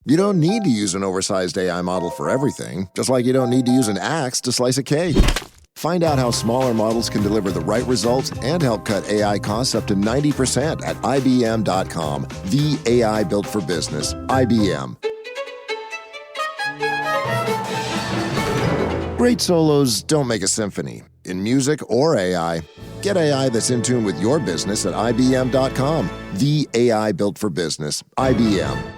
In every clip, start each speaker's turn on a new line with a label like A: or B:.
A: You don't need to use an oversized AI model for everything, just like you don't need to use an axe to slice a cake. Find out how smaller models can deliver the right results and help cut AI costs up to 90% at IBM.com. The AI built for business. IBM. Great solos don't make a symphony. In music or AI, get AI that's in tune with your business at IBM.com. The AI built for business. IBM.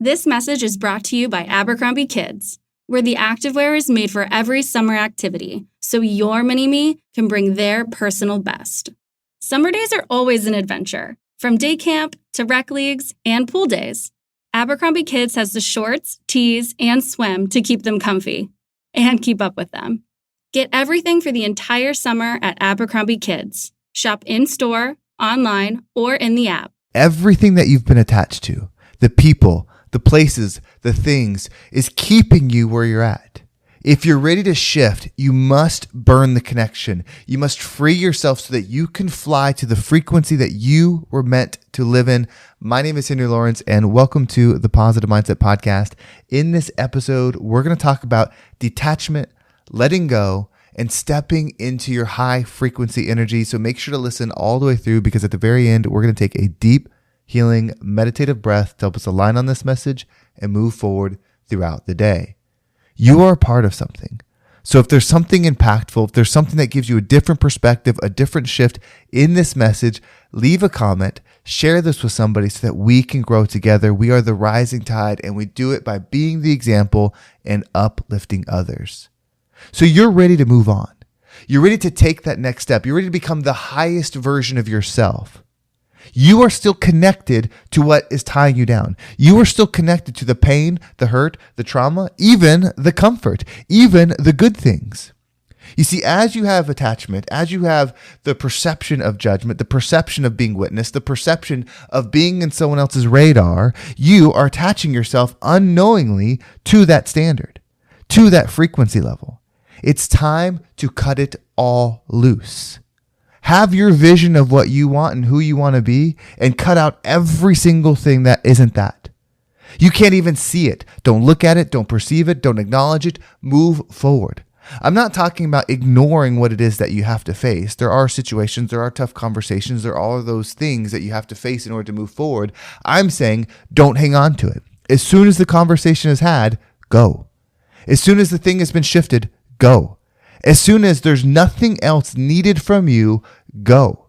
B: This message is brought to you by Abercrombie Kids, where the activewear is made for every summer activity, so your mini-me can bring their personal best. Summer days are always an adventure, from day camp to rec leagues and pool days. Abercrombie Kids has the shorts, tees, and swim to keep them comfy and keep up with them. Get everything for the entire summer at Abercrombie Kids. Shop in-store, online, or in the app.
C: Everything that you've been attached to, the people, the places, the things, is keeping you where you're at. If you're ready to shift, you must burn the connection. You must free yourself so that you can fly to the frequency that you were meant to live in. My name is Henry Lawrence, and welcome to the Positive Mindset Podcast. In this episode, we're going to talk about detachment, letting go, and stepping into your high frequency energy. So make sure to listen all the way through, because at the very end, we're going to take a deep, healing, meditative breath to help us align on this message and move forward throughout the day. You are a part of something. So if there's something impactful, if there's something that gives you a different perspective, a different shift in this message, leave a comment, share this with somebody so that we can grow together. We are the rising tide, and we do it by being the example and uplifting others. So you're ready to move on. You're ready to take that next step. You're ready to become the highest version of yourself. You are still connected to what is tying you down. You are still connected to the pain, the hurt, the trauma, even the comfort, even the good things. You see, as you have attachment, as you have the perception of judgment, the perception of being witnessed, the perception of being in someone else's radar, you are attaching yourself unknowingly to that standard, to that frequency level. It's time to cut it all loose. Have your vision of what you want and who you want to be, and cut out every single thing that isn't that. You can't even see it. Don't look at it. Don't perceive it. Don't acknowledge it. Move forward. I'm not talking about ignoring what it is that you have to face. There are situations, there are tough conversations, there are all of those things that you have to face in order to move forward. I'm saying don't hang on to it. As soon as the conversation is had, go. As soon as the thing has been shifted, go. As soon as there's nothing else needed from you, go.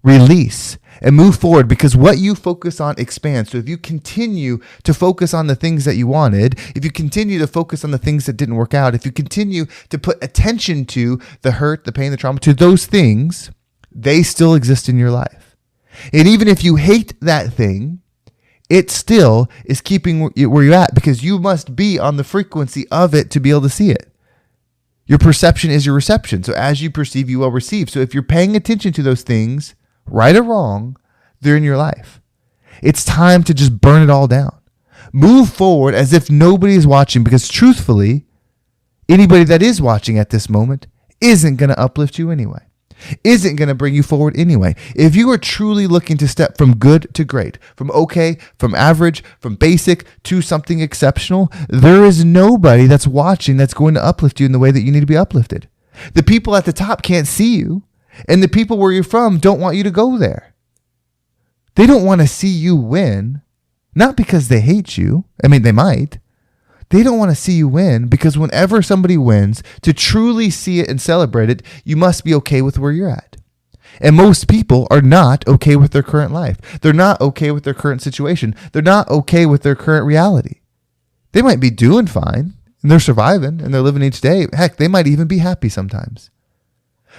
C: Release and move forward, because what you focus on expands. So if you continue to focus on the things that you wanted, if you continue to focus on the things that didn't work out, if you continue to put attention to the hurt, the pain, the trauma, to those things, they still exist in your life. And even if you hate that thing, it still is keeping where you're at, because you must be on the frequency of it to be able to see it. Your perception is your reception. So as you perceive, you will receive. So if you're paying attention to those things, right or wrong, they're in your life. It's time to just burn it all down. Move forward as if nobody is watching, because truthfully, anybody that is watching at this moment isn't going to uplift you anyway, isn't going to bring you forward anyway. If you are truly looking to step from good to great, from okay, from average, from basic to something exceptional, there is nobody that's watching that's going to uplift you in the way that you need to be uplifted. The people at the top can't see you, and the people where you're from don't want you to go there. They don't want to see you win, not because they hate you. I mean, they might. They don't want to see you win, because whenever somebody wins, to truly see it and celebrate it, you must be okay with where you're at. And most people are not okay with their current life. They're not okay with their current situation. They're not okay with their current reality. They might be doing fine, and they're surviving, and they're living each day. Heck, they might even be happy sometimes.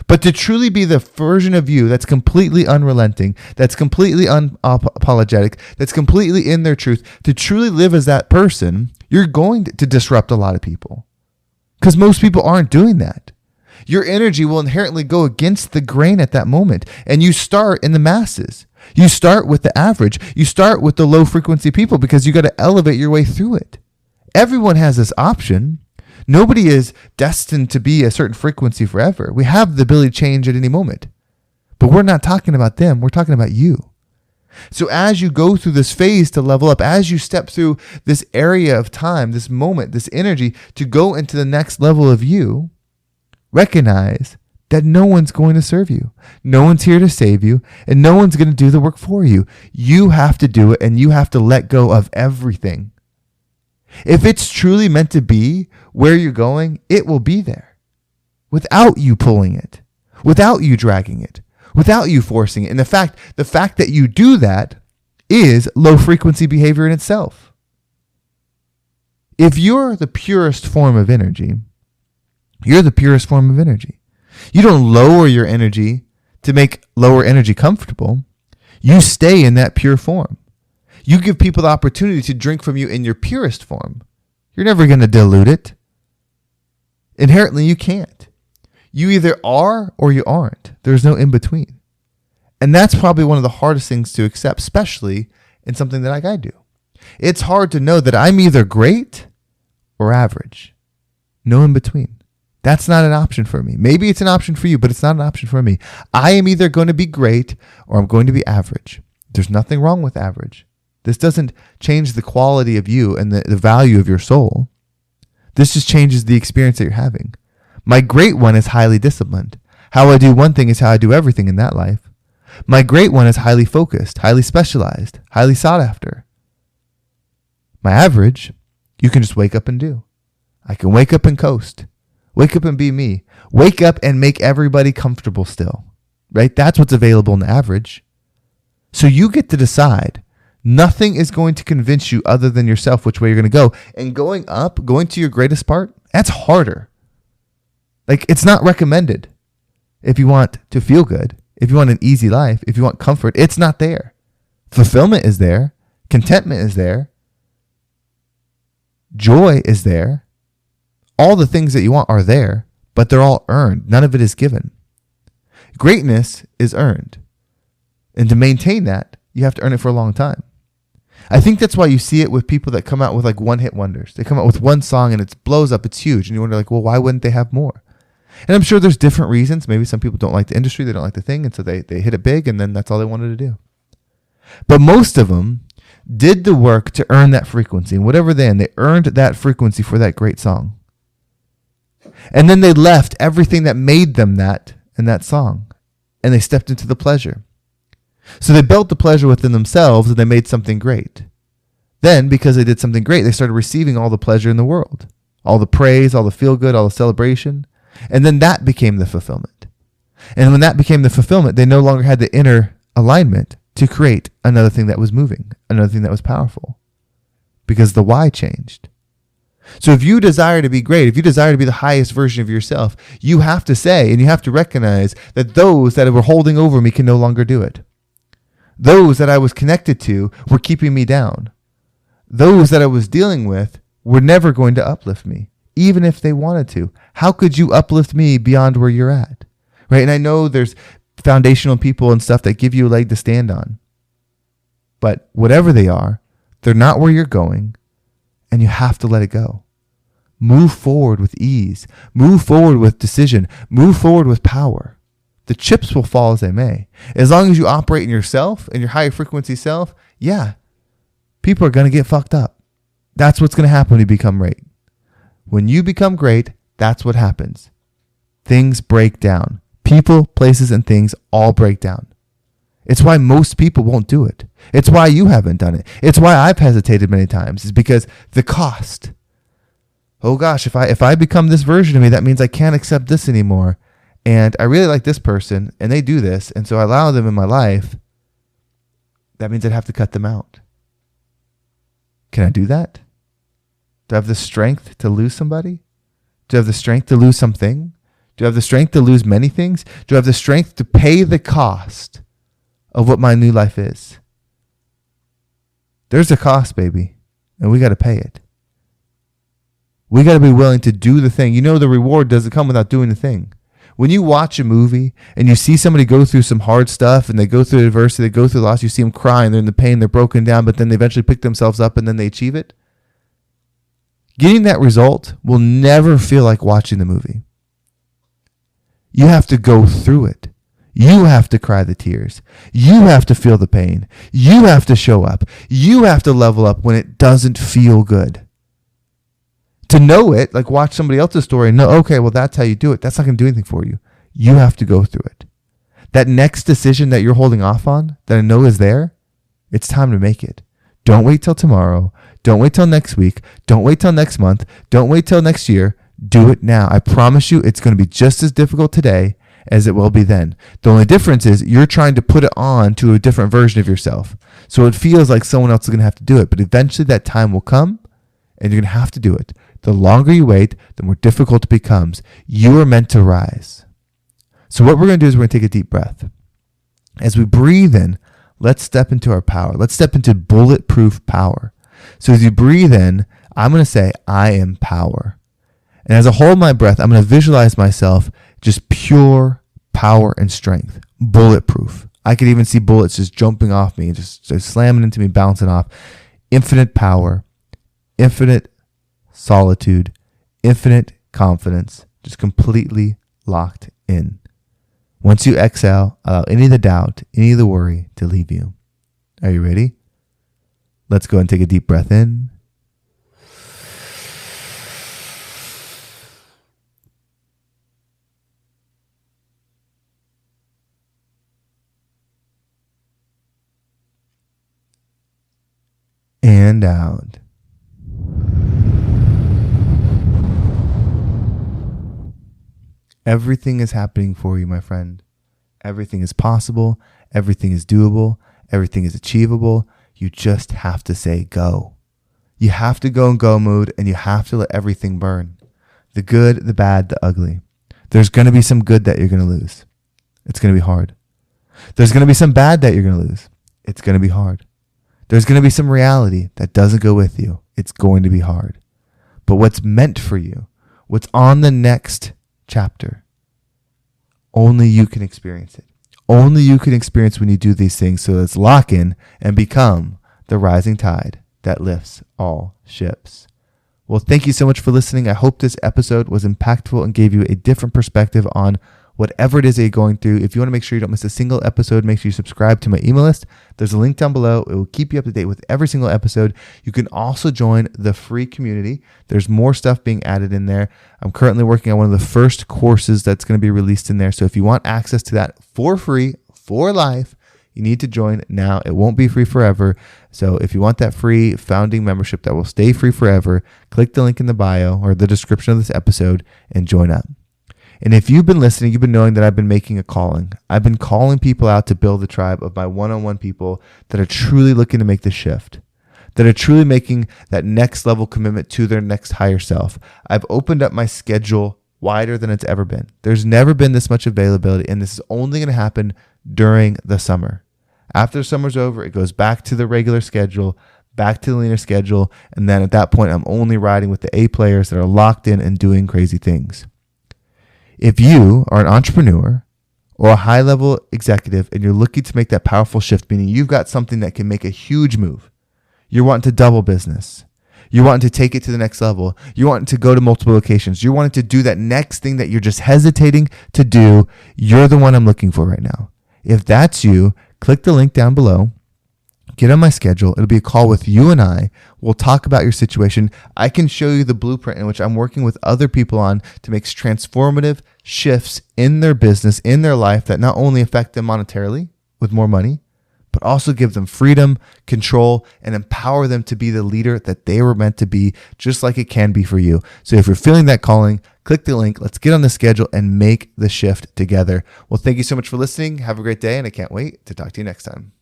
C: But to truly be the version of you that's completely unrelenting, that's completely unapologetic, that's completely in their truth, to truly live as that person, you're going to disrupt a lot of people, because most people aren't doing that. Your energy will inherently go against the grain at that moment. And you start in the masses. You start with the average. You start with the low frequency people, because you got to elevate your way through it. Everyone has this option. Nobody is destined to be a certain frequency forever. We have the ability to change at any moment. But we're not talking about them. We're talking about you. So as you go through this phase to level up, as you step through this area of time, this moment, this energy to go into the next level of you, recognize that no one's going to serve you. No one's here to save you, and no one's going to do the work for you. You have to do it, and you have to let go of everything. If it's truly meant to be where you're going, it will be there without you pulling it, without you dragging it, without you forcing it. And the fact that you do that is low frequency behavior in itself. If you're the purest form of energy, you're the purest form of energy. You don't lower your energy to make lower energy comfortable. You stay in that pure form. You give people the opportunity to drink from you in your purest form. You're never going to dilute it. Inherently, you can't. You either are or you aren't. There's no in between. And that's probably one of the hardest things to accept, especially in something that like I do. It's hard to know that I'm either great or average. No in between. That's not an option for me. Maybe it's an option for you, but it's not an option for me. I am either going to be great or I'm going to be average. There's nothing wrong with average. This doesn't change the quality of you and the value of your soul. This just changes the experience that you're having. My great one is highly disciplined. How I do one thing is how I do everything in that life. My great one is highly focused, highly specialized, highly sought after. My average, you can just wake up and do. I can wake up and coast. Wake up and be me. Wake up and make everybody comfortable still, right? That's what's available in the average. So you get to decide. Nothing is going to convince you other than yourself which way you're going to go. And going up, going to your greatest part, that's harder. Like, it's not recommended. If you want to feel good, if you want an easy life, if you want comfort, it's not there. Fulfillment is there. Contentment is there. Joy is there. All the things that you want are there, but they're all earned. None of it is given. Greatness is earned. And to maintain that, you have to earn it for a long time. I think that's why you see it with people that come out with like one-hit wonders. They come out with one song and it blows up, it's huge. And you wonder like, well, why wouldn't they have more? And I'm sure there's different reasons. Maybe some people don't like the industry, they don't like the thing, and so they hit it big and then that's all they wanted to do. But most of them did the work to earn that frequency. And whatever they earned that frequency for that great song. And then they left everything that made them that in that song. And they stepped into the pleasure. So they built the pleasure within themselves and they made something great. Then, because they did something great, they started receiving all the pleasure in the world. All the praise, all the feel good, all the celebration. And then that became the fulfillment. And when that became the fulfillment, they no longer had the inner alignment to create another thing that was moving, another thing that was powerful. Because the why changed. So if you desire to be great, if you desire to be the highest version of yourself, you have to say and you have to recognize that those that were holding over me can no longer do it. Those that I was connected to were keeping me down. Those that I was dealing with were never going to uplift me, even if they wanted to. How could you uplift me beyond where you're at? Right? And I know there's foundational people and stuff that give you a leg to stand on. But whatever they are, they're not where you're going. And you have to let it go. Move forward with ease. Move forward with decision. Move forward with power. The chips will fall as they may. As long as you operate in yourself, in your higher frequency self, yeah, people are going to get fucked up. That's what's going to happen when you become great. When you become great, that's what happens. Things break down. People, places, and things all break down. It's why most people won't do it. It's why you haven't done it. It's why I've hesitated many times. Is because the cost. Oh gosh, if I become this version of me, that means I can't accept this anymore. And I really like this person, and they do this, and so I allow them in my life. That means I'd have to cut them out. Can I do that? Do I have the strength to lose somebody? Do I have the strength to lose something? Do I have the strength to lose many things? Do I have the strength to pay the cost of what my new life is? There's a cost, baby, and we got to pay it. We got to be willing to do the thing. You know, the reward doesn't come without doing the thing. When you watch a movie and you see somebody go through some hard stuff and they go through adversity, they go through loss, you see them crying, they're in the pain, they're broken down, but then they eventually pick themselves up and then they achieve it. Getting that result will never feel like watching the movie. You have to go through it. You have to cry the tears. You have to feel the pain. You have to show up. You have to level up when it doesn't feel good. To know it, like watch somebody else's story and know, okay, well, that's how you do it. That's not going to do anything for you. You have to go through it. That next decision that you're holding off on, that I know is there, it's time to make it. Don't wait till tomorrow. Don't wait till next week. Don't wait till next month. Don't wait till next year. Do it now. I promise you it's going to be just as difficult today as it will be then. The only difference is you're trying to put it on to a different version of yourself. So it feels like someone else is going to have to do it. But eventually that time will come and you're going to have to do it. The longer you wait, the more difficult it becomes. You are meant to rise. So what we're going to do is we're going to take a deep breath. As we breathe in, let's step into our power. Let's step into bulletproof power. So as you breathe in, I'm going to say, I am power. And as I hold my breath, I'm going to visualize myself just pure power and strength, bulletproof. I could even see bullets just jumping off me, just slamming into me, bouncing off. Infinite power, infinite solitude, infinite confidence, just completely locked in. Once you exhale, allow any of the doubt, any of the worry to leave you. Are you ready? Let's go and take a deep breath in. And out. Everything is happening for you, my friend. Everything is possible. Everything is doable. Everything is achievable. You just have to say go. You have to go in go mode and you have to let everything burn. The good, the bad, the ugly. There's going to be some good that you're going to lose. It's going to be hard. There's going to be some bad that you're going to lose. It's going to be hard. There's going to be some reality that doesn't go with you. It's going to be hard. But what's meant for you, what's on the next chapter, only you can experience it. Only you can experience when you do these things. So let's lock in and become the rising tide that lifts all ships. Well, thank you so much for listening. I hope this episode was impactful and gave you a different perspective on whatever it is that you're going through. If you want to make sure you don't miss a single episode, make sure you subscribe to my email list. There's a link down below. It will keep you up to date with every single episode. You can also join the free community. There's more stuff being added in there. I'm currently working on one of the first courses that's going to be released in there. So if you want access to that for free, for life, you need to join now. It won't be free forever. So if you want that free founding membership that will stay free forever, click the link in the bio or the description of this episode and join up. And if you've been listening, you've been knowing that I've been making a calling. I've been calling people out to build a tribe of my one-on-one people that are truly looking to make the shift, that are truly making that next level commitment to their next higher self. I've opened up my schedule wider than it's ever been. There's never been this much availability, and this is only going to happen during the summer. After summer's over, it goes back to the regular schedule, back to the leaner schedule, and then at that point, I'm only riding with the A players that are locked in and doing crazy things. If you are an entrepreneur or a high-level executive and you're looking to make that powerful shift, meaning you've got something that can make a huge move, you're wanting to double business, you're wanting to take it to the next level, you're wanting to go to multiple locations, you're wanting to do that next thing that you're just hesitating to do, you're the one I'm looking for right now. If that's you, click the link down below. Get on my schedule. It'll be a call with you and I. We'll talk about your situation. I can show you the blueprint in which I'm working with other people on to make transformative shifts in their business, in their life that not only affect them monetarily with more money, but also give them freedom, control, and empower them to be the leader that they were meant to be, just like it can be for you. So if you're feeling that calling, click the link. Let's get on the schedule and make the shift together. Well, thank you so much for listening. Have a great day, and I can't wait to talk to you next time.